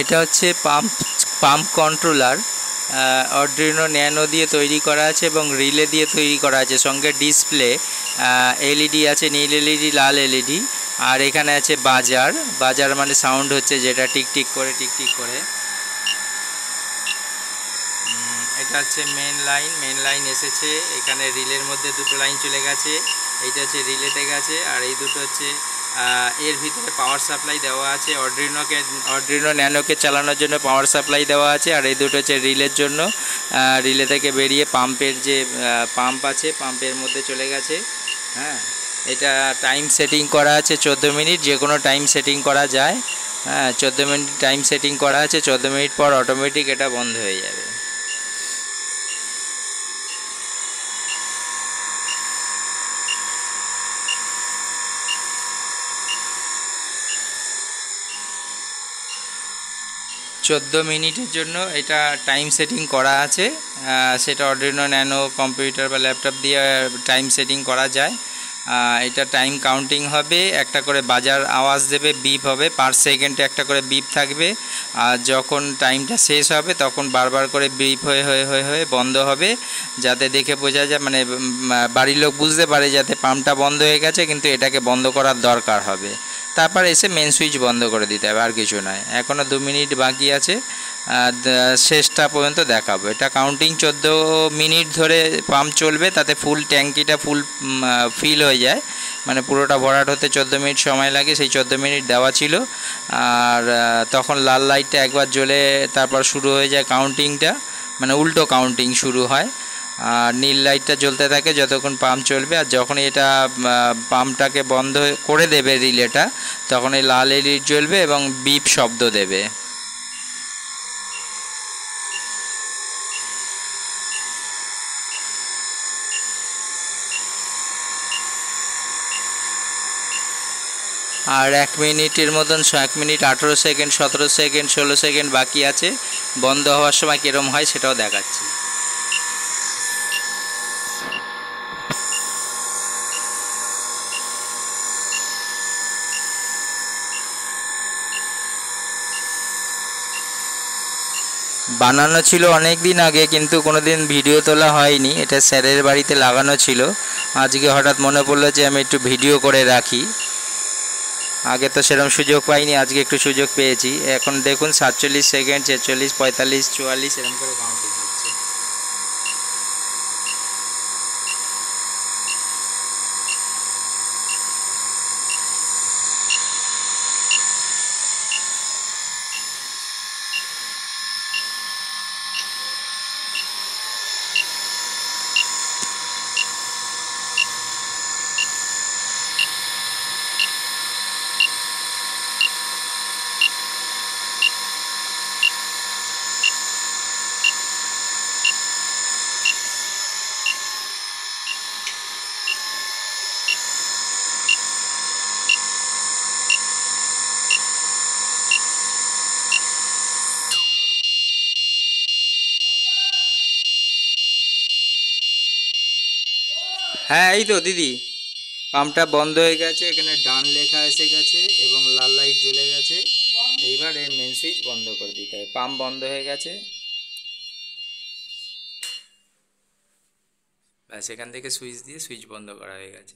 এটা হচ্ছে pump controller, Arduino nano দিয়ে তৈরি করা আছে এবং রিলে দিয়ে তৈরি করা আছে। সঙ্গে ডিসপ্লে, এলইডি আছে, নীল এলইডি, লাল এলইডি। আর এখানে আছে বাজার। বাজার মানে সাউন্ড হচ্ছে যেটা টিকটিক করে টিকটিক করে। এটা হচ্ছে মেন লাইন এসেছে। এখানে রিলের মধ্যে দুটো লাইন চলে গেছে। এইটা হচ্ছে রিলেতে গেছে, আর এই দুটো হচ্ছে এর ভিতরে পাওয়ার সাপ্লাই দেওয়া আছে। অর্ডিনো ন্যানোকে চালানোর জন্য পাওয়ার সাপ্লাই দেওয়া আছে, আর এই দুটো হচ্ছে রিলের জন্য। রিলে থেকে বেরিয়ে পাম্পের যে পাম্প আছে, পাম্পের মধ্যে চলে গেছে। হ্যাঁ, এটা টাইম সেটিং করা আছে 14 মিনিট, যে কোনো টাইম সেটিং করা যায়। হ্যাঁ, 14 মিনিট টাইম সেটিং করা আছে। 14 মিনিট পর অটোমেটিক এটা বন্ধ হয়ে যাবে। 14 মিনিটের জন্য এটা টাইম সেটিং করা আছে। সেটা অর্ডিনো ন্যানো কম্পিউটার বা ল্যাপটপ দিয়ে টাইম সেটিং করা যায়। এটা টাইম কাউন্টিং হবে, একটা করে বাজার আওয়াজ দেবে, বিপ হবে, পার সেকেন্ডে একটা করে বিপ থাকবে। আর যখন টাইমটা শেষ হবে তখন বারবার করে বিপ হয়ে হয়ে হয়ে হয়ে বন্ধ হবে, যাতে দেখে বোঝা যায়, মানে বাড়ির লোক বুঝতে পারে যাতে পাম্পটা বন্ধ হয়ে গেছে, কিন্তু এটাকে বন্ধ করার দরকার হবে। তারপর এসে মেন সুইচ বন্ধ করে দিতে হবে, আর কিছু নয়। এখনও 2 মিনিট বাকি আছে, শেষটা পর্যন্ত দেখাবো। এটা কাউন্টিং 14 মিনিট ধরে পাম্প চলবে, তাতে ফুল ট্যাঙ্কিটা ফিল হয়ে যায়। মানে পুরোটা ভরাট হতে 14 মিনিট সময় লাগে, সেই 14 মিনিট দেওয়া ছিল। আর তখন লাল লাইটটা একবার জ্বলে তারপর শুরু হয়ে যায় কাউন্টিংটা, মানে উল্টো কাউন্টিং শুরু হয়। আর নীল লাইটটা জ্বলতে থাকে যতক্ষণ পাম্প চলবে। আর যখনই এটা পাম্পটাকে বন্ধ করে দেবে রিলেটা, তখন এই লাল এলইডি জ্বলবে এবং বিপ শব্দ দেবে। আর 1 মিনিটের মতন, 1 মিনিট 18 সেকেন্ড, 17 সেকেন্ড, 16 সেকেন্ড বাকি আছে। বন্ধ হওয়ার সময় কীরকম হয় সেটাও দেখাচ্ছি। বানানো ছিল অনেক দিন আগে, কিন্তু কোনো দিন ভিডিও তোলা হয়নি। এটা স্যারের বাড়িতে লাগানো ছিল। আজকে হঠাৎ মনে পড়লো যে আমি একটু ভিডিও করে রাখি। আগে তো সেরকম সুযোগ পাইনি, আজকে একটু সুযোগ পেয়েছি। এখন দেখুন 47 সেকেন্ড, 46, 45, 44 এরকম করে কাউন্টিং হচ্ছে। হ্যাঁ, এই তো দিদি, পাম্পটা বন্ধ হয়ে গেছে। এখানে ডান লেখা এসে গেছে এবং লাল লাইট জ্বলে গেছে। এইবার এর মেন সুইচ বন্ধ করে দিতে হবে। পাম্প বন্ধ হয়ে গেছে, ব্যাস এখান থেকে সুইচ দিয়ে সুইচ বন্ধ করা হয়ে গেছে।